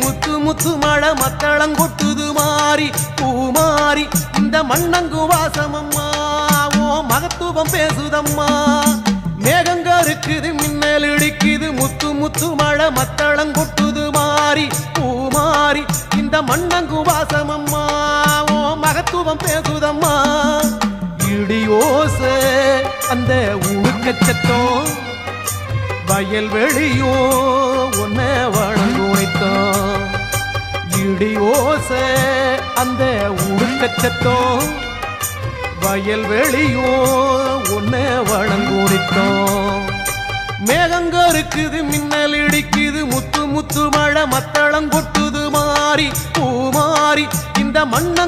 முத்து முத்து மழை மத்தளங்கொட்டுது மாறி பூமாறி இந்த மண்ணங்கு வாசமம்மா ஓ மகத்துவம் பேசுதம்மா மேகங்க இருக்குது மின்னல் இடிக்குது முத்து முத்து மழை மத்தளங்கொட்டுது மாறி பூமாறி இந்த மண்ணங்கு வாசமம்மா ஓ மகத்துவம் பேசுதம்மா இடியோச அந்த உடுக்கச்சத்தம் வயல்வெளியோ உன்னை வணங்குனைத்தான் இடியோச அந்த உடுக்கச்சத்தம் வயல்வெளியோ உன்னை வணங்குனைத்தான் மேகங்க இருக்குது மின்னல் இடிக்குது முத்து முத்து மழை மத்தளங்கொட்டுது மாறி பூமாறி இந்த மண்ணங்கு